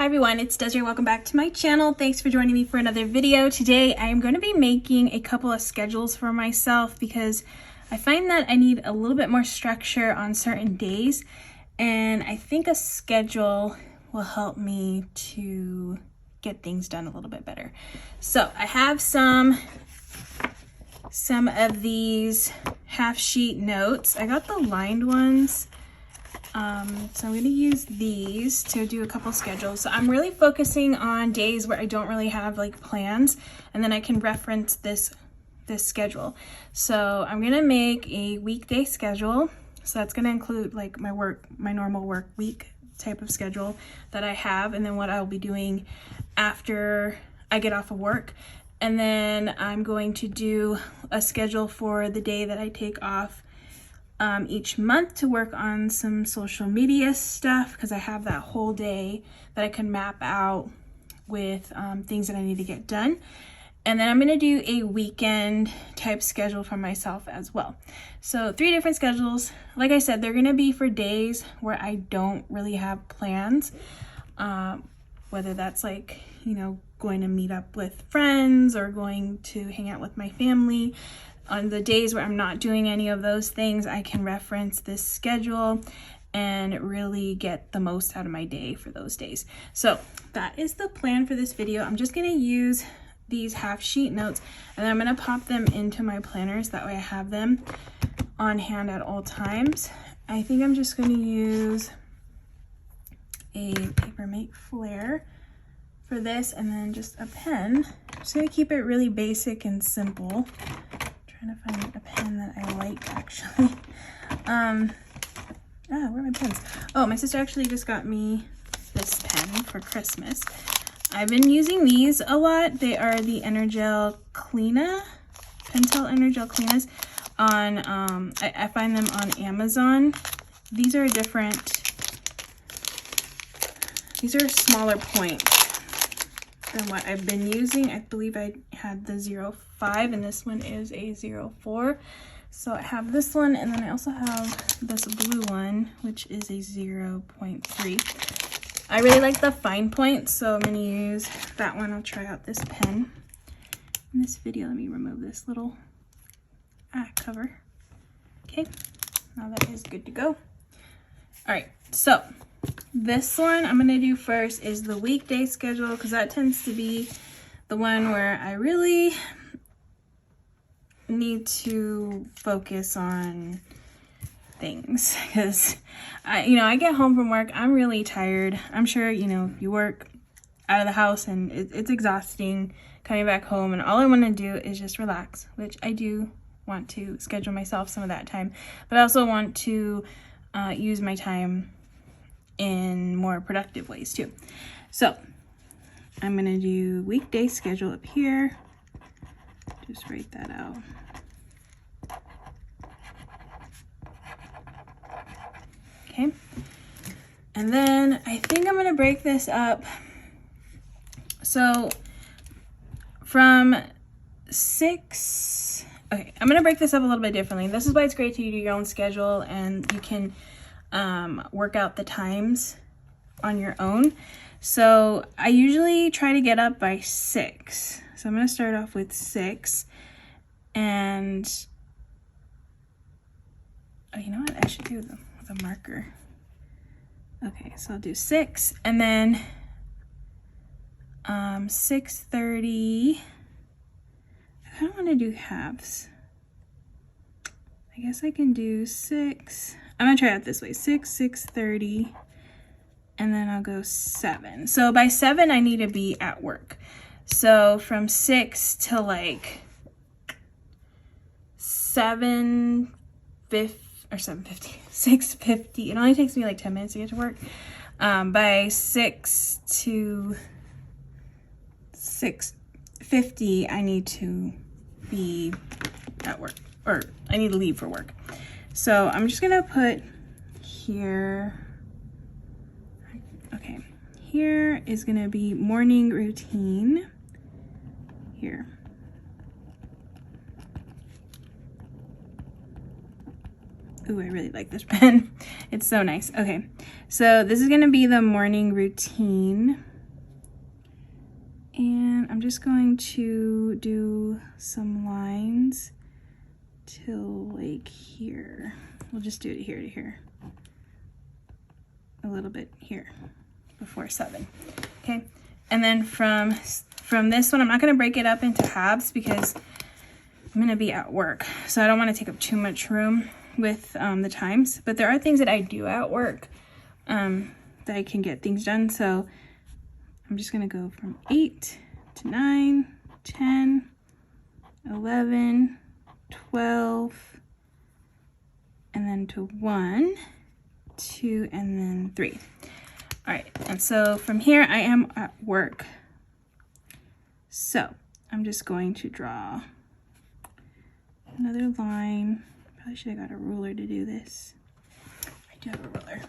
Hi everyone, it's Desiree. Welcome back to my channel. Thanks for joining me for another video. Today I am going to be making a couple of schedules for myself because I find that I need a little bit more structure on certain days, and I think a schedule will help me to get things done a little bit better. So I have some of these half sheet notes. I got the lined ones. So I'm going to use these to do a couple schedules. So I'm really focusing on days where I don't really have like plans, and then I can reference this schedule. So I'm going to make a weekday schedule. So that's going to include like my normal work week type of schedule that I have, and then what I'll be doing after I get off of work. And then I'm going to do a schedule for the day that I take off each month to work on some social media stuff, because I have that whole day that I can map out with things that I need to get done. And then I'm going to do a weekend type schedule for myself as well. So 3 different schedules. Like I said, they're going to be for days where I don't really have plans, whether that's like, you know, going to meet up with friends or going to hang out with my family. On the days where I'm not doing any of those things, I can reference this schedule and really get the most out of my day for those days. So that is the plan for this video. I'm just going to use these half sheet notes, and then I'm going to pop them into my planners. That way I have them on hand at all times. I think I'm just going to use a Papermate Flare for this, and then just a pen. I'm just going to keep it really basic and simple. Trying to find a pen that I like actually. Where are my pens? Oh, my sister actually just got me this pen for Christmas. I've been using these a lot. They are the Pentel Energel Cleanas on, I find them on Amazon. These are a smaller point than what I've been using. I believe I had the 05 and this one is a 04. So I have this one, and then I also have this blue one, which is a 0.3. I really like the fine point, so I'm going to use that one. I'll try out this pen in this video. Let me remove this little cover. Okay, now that is good to go. All right, so this one I'm going to do first is the weekday schedule, because that tends to be the one where I really need to focus on things, because I get home from work, I'm really tired. I'm sure, you work out of the house and it's exhausting coming back home, and all I want to do is just relax, which I do want to schedule myself some of that time, but I also want to use my time in more productive ways too. So I'm gonna do weekday schedule up here. Just write that out. Okay. And then I think I'm gonna break this up. So from 6, okay, I'm gonna break this up a little bit differently. This is why it's great to do your own schedule, and you can work out the times on your own. So I usually try to get up by 6. So I'm going to start off with 6. And you know what? I should do with a marker. Okay, so I'll do 6, and then 6:30. I kind of want to do halves. I guess I can do 6. I'm going to try it this way. 6:30. And then I'll go 7. So by 7, I need to be at work. So from 6 to like 6:50. It only takes me like 10 minutes to get to work. By 6 to 6:50, I need to be at work, or I need to leave for work. So I'm just gonna put here. Okay, here is gonna be morning routine here. Ooh, I really like this pen. It's so nice. Okay, so this is gonna be the morning routine. And I'm just going to do some lines till like here. We'll just do it here to here. A little bit here before 7. Okay, and then from this one, I'm not gonna break it up into halves because I'm gonna be at work. So I don't wanna take up too much room with the times, but there are things that I do at work that I can get things done. So I'm just gonna go from 8 to 9, 10, 11, 12, and then to 1, 2, and then 3. All right, and so from here I am at work. So I'm just going to draw another line. Probably should have got a ruler to do this. I do have a ruler.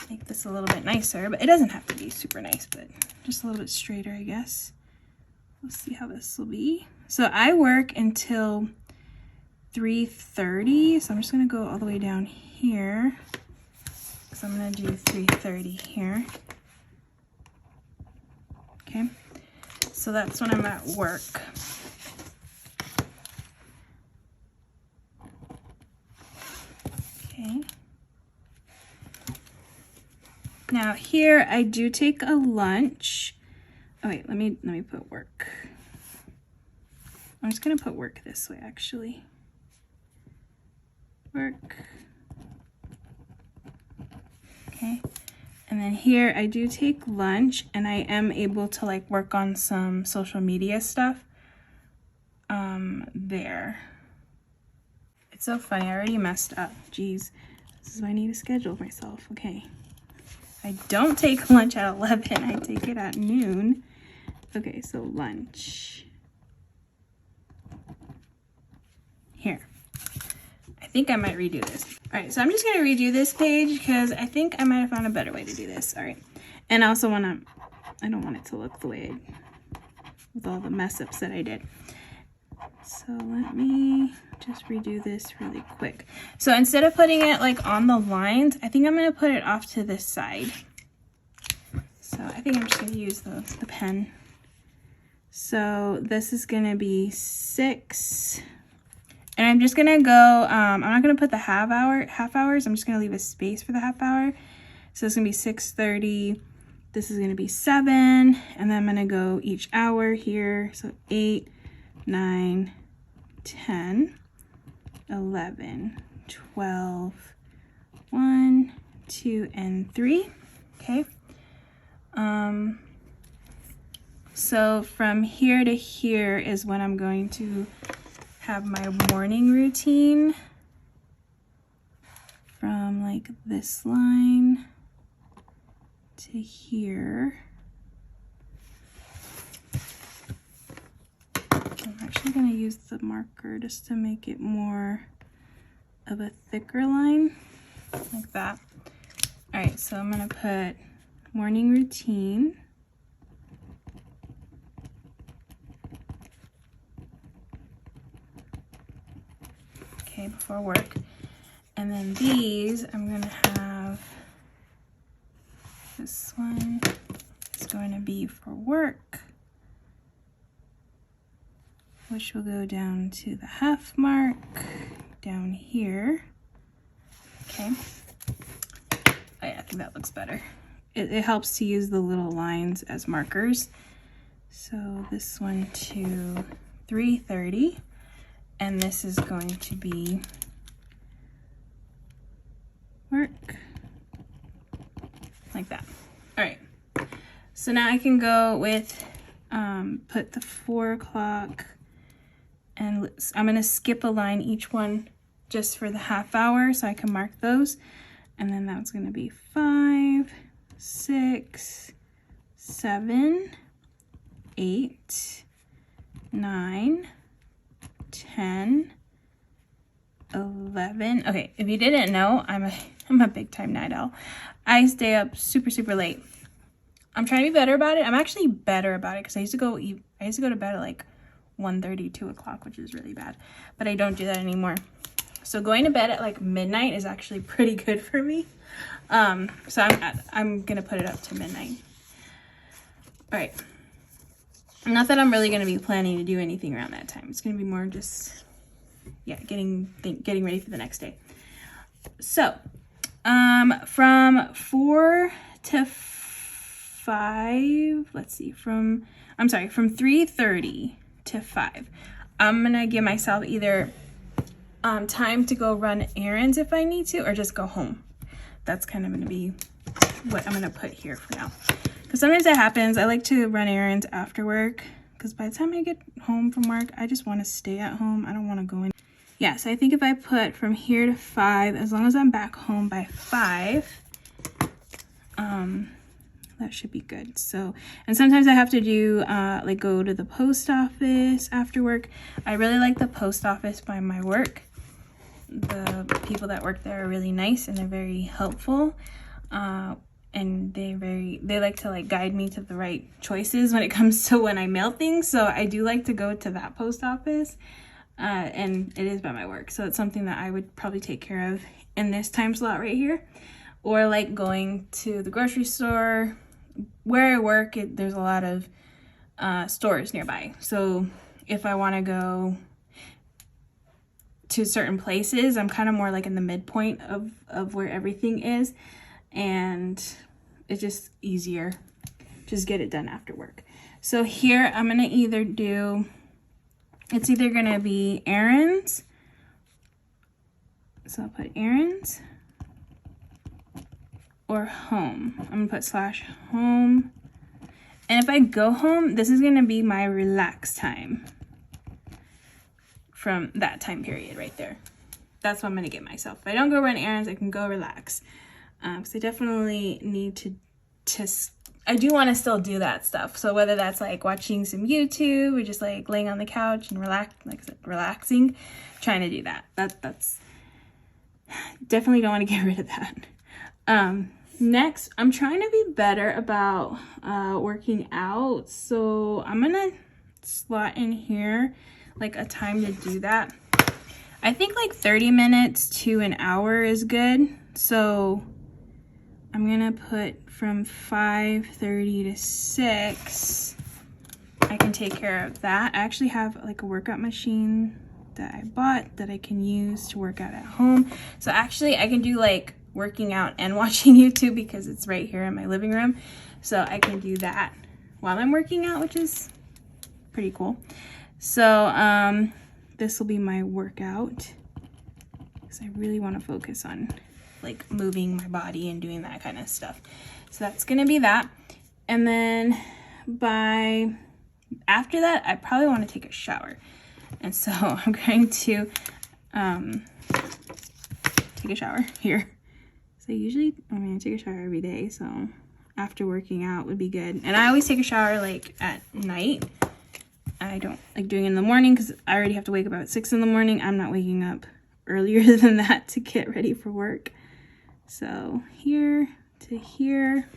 Make this a little bit nicer, but it doesn't have to be super nice, but just a little bit straighter, I guess. Let's see how this will be. So I work until 3:30, so I'm just gonna go all the way down here. So I'm gonna do 3:30 here. Okay, so that's when I'm at work. Okay. Now here I do take a lunch. Oh wait, let me put work. I'm just gonna put work this way actually. Work. Okay. And then here I do take lunch and I am able to like work on some social media stuff. There. It's so funny, I already messed up. Jeez. This is why I need to schedule myself. Okay. I don't take lunch at 11, I take it at noon. Okay, so lunch. Here. I think I might redo this. All right, so I'm just gonna redo this page because I think I might have found a better way to do this. All right, and I also I don't want it to look the way with all the mess ups that I did. So let me just redo this really quick. So instead of putting it like on the lines, I think I'm gonna put it off to this side. So I think I'm just gonna use the pen. So this is gonna be 6. And I'm just gonna go, I'm not gonna put the half hours, I'm just gonna leave a space for the half hour. So it's gonna be 6:30, this is gonna be 7, and then I'm gonna go each hour here. So 8, 9, 10, 11, 12, 1, 2, and 3, okay? So from here to here is when I'm going to have my morning routine, from like this line to here. I'm actually going to use the marker just to make it more of a thicker line, like that. All right, so I'm going to put morning routine. Okay, before work. And then these, I'm gonna have, this one is going to be for work, which will go down to the half mark down here. Okay. Oh yeah, I think that looks better. It helps to use the little lines as markers. So this one to 3:30. And this is going to be work, like that. All right, so now I can go with, put the 4 o'clock, and I'm gonna skip a line each one just for the half hour so I can mark those. And then that's gonna be 5, 6, 7, 8, 9, 10, 11. Okay, if you didn't know, I'm a big time night owl. I stay up super late. I'm trying to be better about it. I'm actually better about it because I used to go to bed at like 1:30, 2 o'clock, which is really bad. But I don't do that anymore. So going to bed at like midnight is actually pretty good for me. So I'm gonna put it up to midnight. All right. Not that I'm really gonna be planning to do anything around that time. It's gonna be more just, yeah, getting ready for the next day. So, from 4 to 5, let's see, from 3:30 to 5, I'm gonna give myself either time to go run errands if I need to, or just go home. That's kind of gonna be what I'm gonna put here for now. Because sometimes that happens. I like to run errands after work, because by the time I get home from work, I just want to stay at home. I don't want to go in. Yeah, so I think if I put from here to 5, as long as I'm back home by 5, that should be good. So, and sometimes I have to do, like go to the post office after work. I really like the post office by my work. The people that work there are really nice and they're very helpful. And they like to like guide me to the right choices when it comes to when I mail things. So I do like to go to that post office, and it is by my work. So it's something that I would probably take care of in this time slot right here. Or like going to the grocery store. Where I work, there's a lot of stores nearby. So if I want to go to certain places, I'm kind of more like in the midpoint of where everything is. And it's just easier, just get it done after work. So here I'm gonna either do, it's either gonna be errands, so I'll put errands, or home. I'm gonna put /home. And if I go home, this is gonna be my relax time from that time period right there. That's what I'm gonna get myself. If I don't go run errands, I can go relax. Because I definitely need to I do want to still do that stuff. So whether that's like watching some YouTube or just like laying on the couch and relaxing, trying to do that. That's definitely don't want to get rid of that. Next, I'm trying to be better about working out. So I'm going to slot in here like a time to do that. I think like 30 minutes to an hour is good. So I'm gonna put from 5:30 to 6. I can take care of that. I actually have like a workout machine that I bought that I can use to work out at home. So actually I can do like working out and watching YouTube because it's right here in my living room. So I can do that while I'm working out, which is pretty cool. So this will be my workout because I really want to focus on like moving my body and doing that kind of stuff. So that's gonna be that. And then after that, I probably want to take a shower. And so I'm going to take a shower here. So usually, I take a shower every day. So after working out would be good. And I always take a shower like at night. I don't like doing it in the morning because I already have to wake up at 6 in the morning. I'm not waking up earlier than that to get ready for work. So here to here,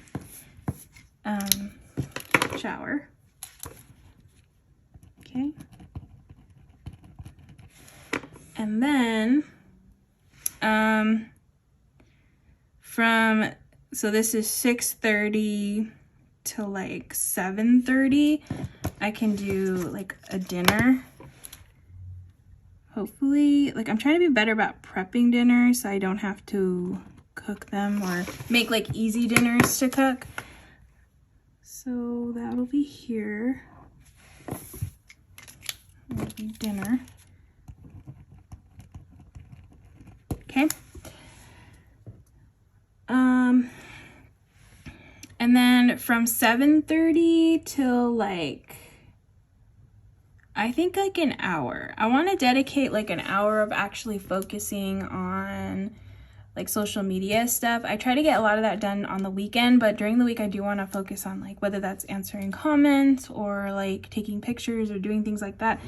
shower. Okay. And then so this is 6:30 to like 7:30. I can do like a dinner. Hopefully, like I'm trying to be better about prepping dinner so I don't have to cook them or make like easy dinners to cook. So that'll be here. That'll be dinner. Okay. And then from 7:30 till like, I think like an hour. I want to dedicate like an hour of actually focusing on like social media stuff. I try to get a lot of that done on the weekend, but during the week I do want to focus on like whether that's answering comments or like taking pictures or doing things like that.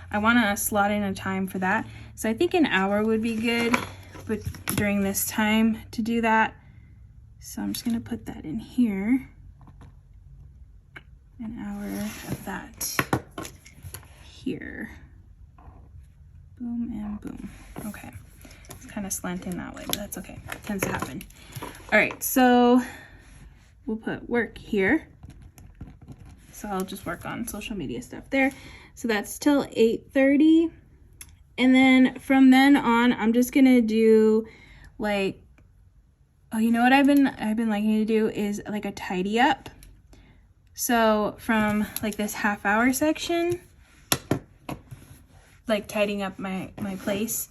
I want to slot in a time for that. So I think an hour would be good, but during this time to do that. So I'm just going to put that in here. An hour of that here. Boom and boom. Okay. slanting that way, but that's okay. It tends to happen. All right, so we'll put work here. So I'll just work on social media stuff there. So that's till 8:30. And then from then on, I'm just gonna do like, oh, you know what I've been liking to do is like a tidy up. So from like this half-hour section, like tidying up my place,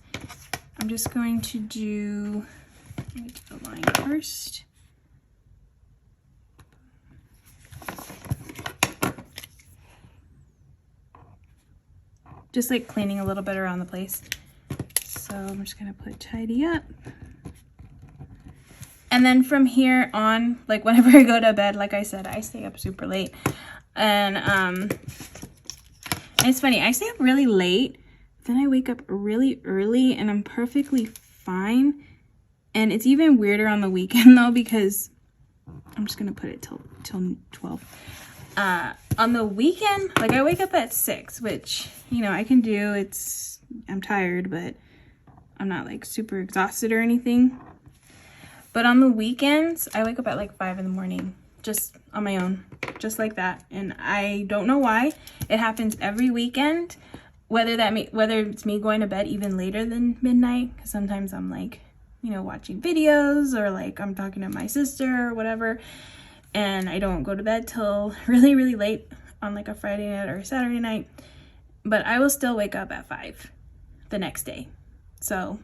I'm just going to do, let me do the line first. Just like cleaning a little bit around the place. So I'm just gonna put tidy up. And then from here on, like whenever I go to bed, like I said, I stay up super late. And it's funny, I stay up really late, then I wake up really early and I'm perfectly fine. And it's even weirder on the weekend though, because I'm just gonna put it till 12. On the weekend, like I wake up at 6, which, you know, I can do. I'm tired, but I'm not like super exhausted or anything. But on the weekends, I wake up at like 5 in the morning, just on my own, just like that. And I don't know why. It happens every weekend, whether it's me going to bed even later than midnight, because sometimes I'm like, you know, watching videos or like I'm talking to my sister or whatever. And I don't go to bed till really, really late on like a Friday night or a Saturday night. But I will still wake up at 5 the next day. So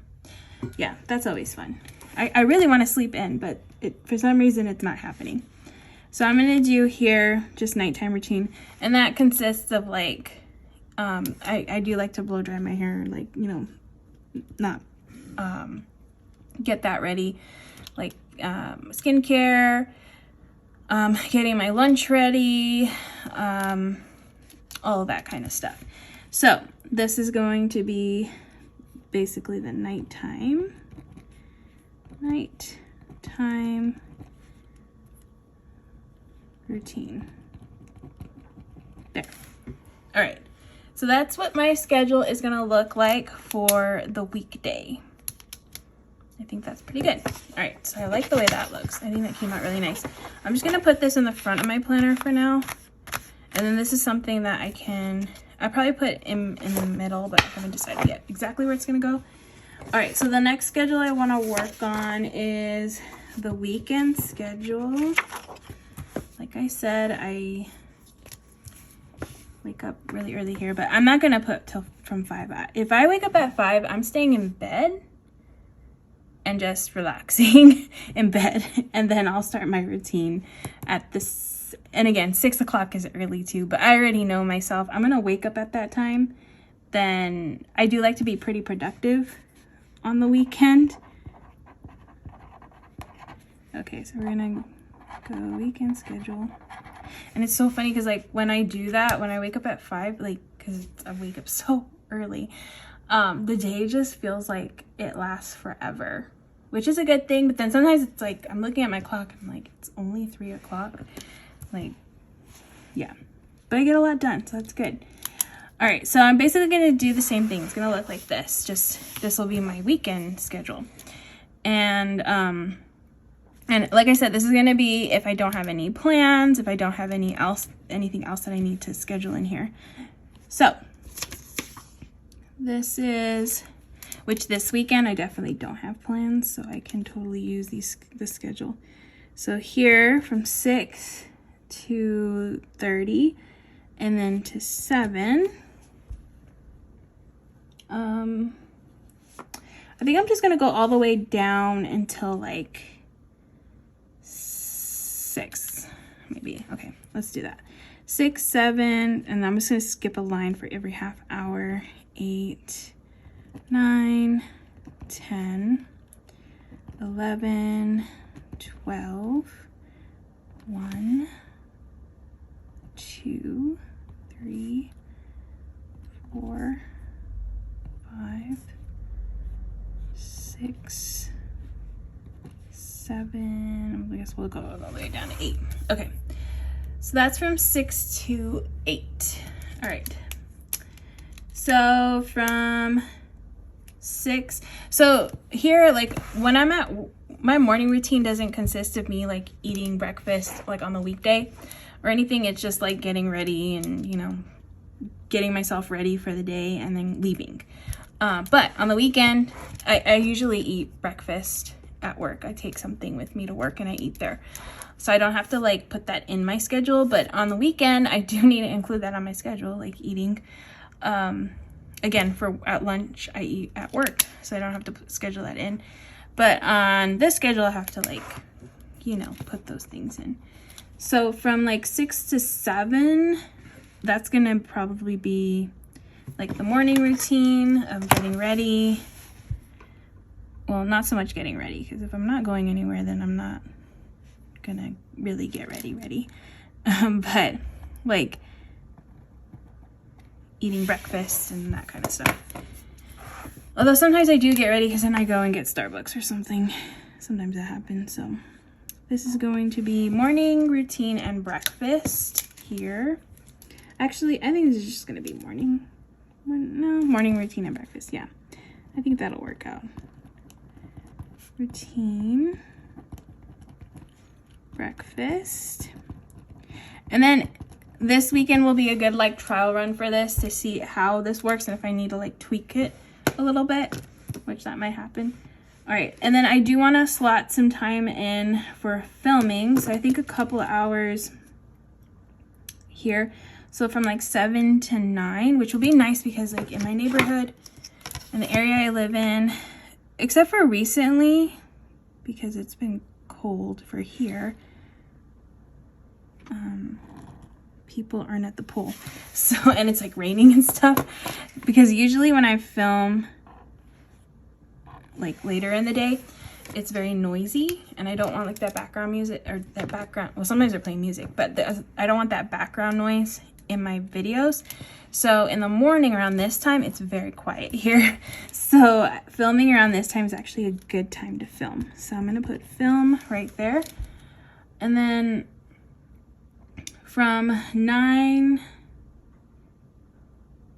yeah, that's always fun. I really want to sleep in, but for some reason it's not happening. So I'm going to do here just nighttime routine. And that consists of like, I do like to blow dry my hair, like, you know, not get that ready. Like skincare, getting my lunch ready, all of that kind of stuff. So this is going to be basically the nighttime routine. There. All right. So that's what my schedule is going to look like for the weekday. I think that's pretty good. All right, so I like the way that looks. I think that came out really nice. I'm just gonna put this in the front of my planner for now. And then this is something that I probably put in the middle, but I haven't decided yet exactly where it's gonna go. All right, so the next schedule I wanna work on is the weekend schedule. Like I said, I wake up really early here, but I'm not gonna put till from 5. If I wake up at 5, I'm staying in bed and just relaxing in bed, and then I'll start my routine at this. And again, 6 o'clock is early too, but I already know myself. I'm gonna wake up at that time. Then I do like to be pretty productive on the weekend. Okay, so we're gonna go weekend schedule. And it's so funny because like when I do that, when I wake up at 5, like because I wake up so early, the day just feels like it lasts forever, which is a good thing. But then sometimes it's like I'm looking at my clock and I'm like, it's only 3 o'clock. Like, yeah, but I get a lot done, so that's good. All right, so I'm basically gonna do the same thing. It's gonna look like this. Just this will be my weekend schedule, and like I said, this is gonna be if I don't have any plans, if I don't have anything else that I need to schedule in here. So this is, which this weekend I definitely don't have plans, so I can totally use this schedule. So here from 6 to 30, and then to 7. I think I'm just gonna go all the way down until like 6, maybe. Okay, let's do that. 6, 7, and I'm just gonna skip a line for every half hour. 8, 9, 10, 11, 12, 1, 2, 3, 4, 5, 6, 7. I guess we'll go all the way down to 8. Okay, so that's from 6 to 8. All right, so from 6. So here, like when I'm at, my morning routine doesn't consist of me like eating breakfast like on the weekday or anything. It's just like getting ready and, you know, getting myself ready for the day and then leaving. But on the weekend, I usually eat breakfast at work. I take something with me to work and I eat there. So I don't have to like put that in my schedule, but on the weekend, I do need to include that on my schedule, like eating. Again, for at lunch, I eat at work, so I don't have to schedule that in. But on this schedule, I have to like, you know, put those things in. So from like 6 to 7, that's gonna probably be like the morning routine of getting ready. Well, not so much getting ready, because if I'm not going anywhere, then I'm not gonna really get ready. But like eating breakfast and that kind of stuff. Although sometimes I do get ready because then I go and get Starbucks or something. Sometimes that happens. So this is going to be morning routine and breakfast here. Actually, I think this is just gonna be morning routine and breakfast. Yeah, I think that'll work out. Routine, breakfast, and then this weekend will be a good like trial run for this to see how this works and if I need to like tweak it a little bit, which that might happen. All right, and then I do want to slot some time in for filming, so I think a couple hours here. So from like 7 to 9, which will be nice because like in my neighborhood, in the area I live in, except for recently, because it's been cold for here, people aren't at the pool. So, and it's like raining and stuff, because usually when I film like later in the day, it's very noisy and I don't want like that background music or that background, well, sometimes they're playing music, but I don't want that background noise in my videos. So in the morning around this time, it's very quiet here. So filming around this time is actually a good time to film. So I'm gonna put film right there. And then from 9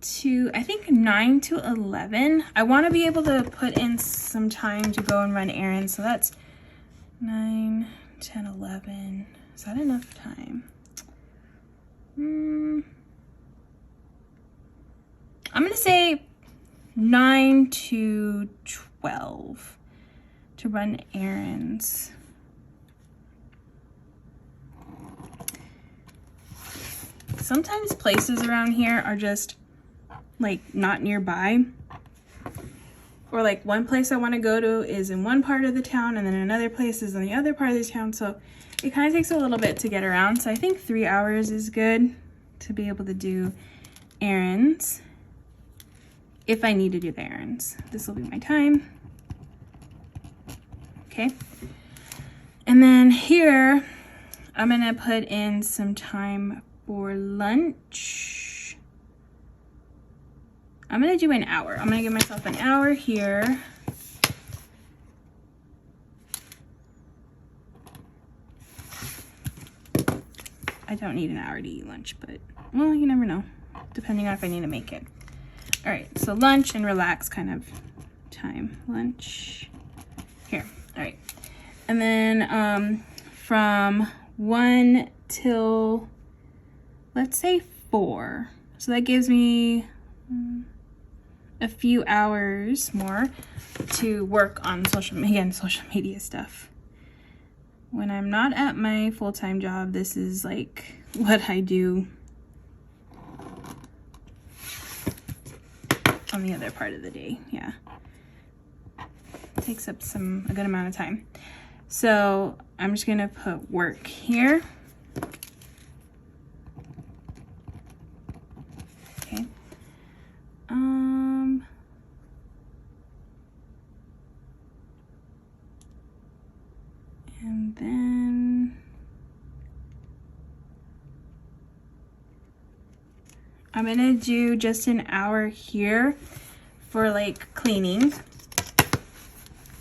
to, I think 9 to 11, I wanna be able to put in some time to go and run errands. So that's 9, 10, 11. Is that enough time? I'm gonna say 9 to 12 to run errands. Sometimes places around here are just like not nearby, or like one place I want to go to is in one part of the town and then another place is in the other part of the town, so it kind of takes a little bit to get around. So I think 3 hours is good to be able to do errands. If I need to do the errands, this will be my time. Okay. And then here, I'm gonna put in some time for lunch. I'm gonna do an hour. I'm gonna give myself an hour here. I don't need an hour to eat lunch, but well, you never know, depending on if I need to make it. All right, so lunch and relax kind of time. Lunch here. All right, and then from 1 till, let's say 4. So that gives me a few hours more to work on social media stuff. When I'm not at my full-time job, this is like what I do on the other part of the day. Yeah, it takes up a good amount of time. So I'm just gonna put work here. Okay. And then I'm gonna do just an hour here for like cleaning.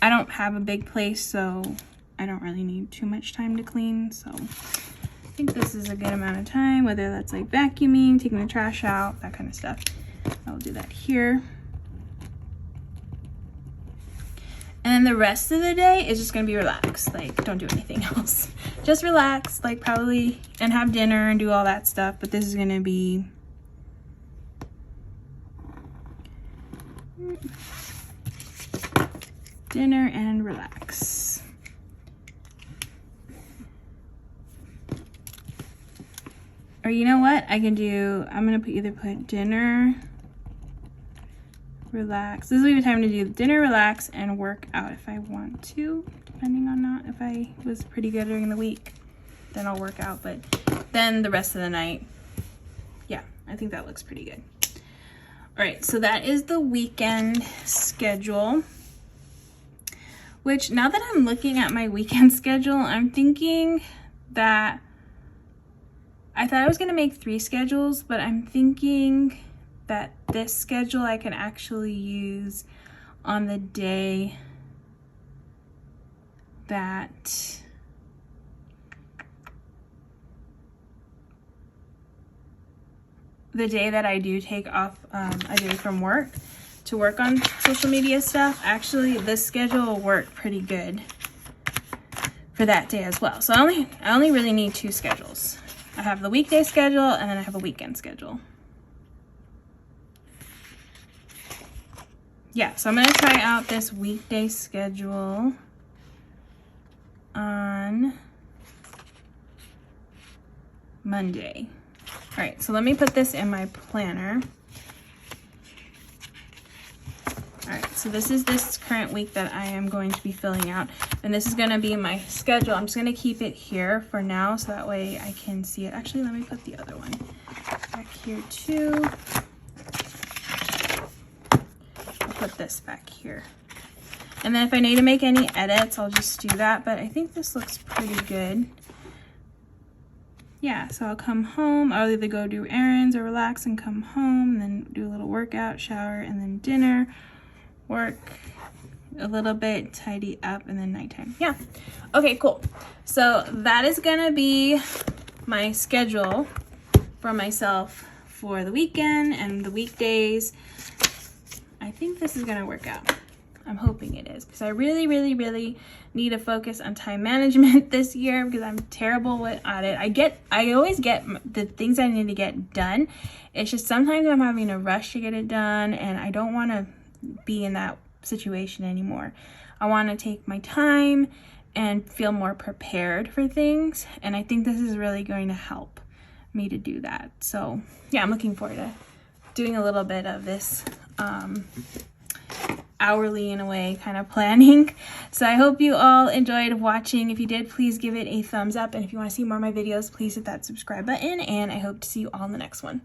I don't have a big place, so I don't really need too much time to clean. So I think this is a good amount of time, whether that's like vacuuming, taking the trash out, that kind of stuff. I'll do that here. And then the rest of the day is just gonna be relaxed. Like, don't do anything else. Just relax, like probably, and have dinner and do all that stuff. But this is gonna be dinner and relax. Or you know what? I'm gonna either put dinner, relax. This will be the time to do dinner, relax, and work out if I want to, depending on if I was pretty good during the week, then I'll work out. But then the rest of the night, yeah, I think that looks pretty good. All right, so that is the weekend schedule, which now that I'm looking at my weekend schedule, I'm thinking that I thought I was gonna make 3 schedules, but I'm thinking that this schedule I can actually use on the day that I do take off a day from work to work on social media stuff. Actually, this schedule will work pretty good for that day as well. So I only really need 2 schedules. I have the weekday schedule and then I have a weekend schedule. Yeah, so I'm gonna try out this weekday schedule on Monday. All right, so let me put this in my planner. All right, so this is this current week that I am going to be filling out, and this is gonna be my schedule. I'm just gonna keep it here for now so that way I can see it. Actually, let me put the other one back here too. I'll put this back here. And then if I need to make any edits, I'll just do that, but I think this looks pretty good. Yeah, so I'll come home, I'll either go do errands or relax and come home, and then do a little workout, shower, and then dinner, work a little bit, tidy up, and then nighttime. Yeah, okay, cool. So that is gonna be my schedule for myself for the weekend and the weekdays. I think this is gonna work out. I'm hoping it is, because I really, really, really need to focus on time management this year because I'm terrible at it. I always get the things I need to get done. It's just sometimes I'm having a rush to get it done, and I don't want to be in that situation anymore. I want to take my time and feel more prepared for things, and I think this is really going to help me to do that. So yeah, I'm looking forward to doing a little bit of this hourly in a way kind of planning. So I hope you all enjoyed watching. If you did, please give it a thumbs up, and if you want to see more of my videos, please hit that subscribe button, and I hope to see you all in the next one.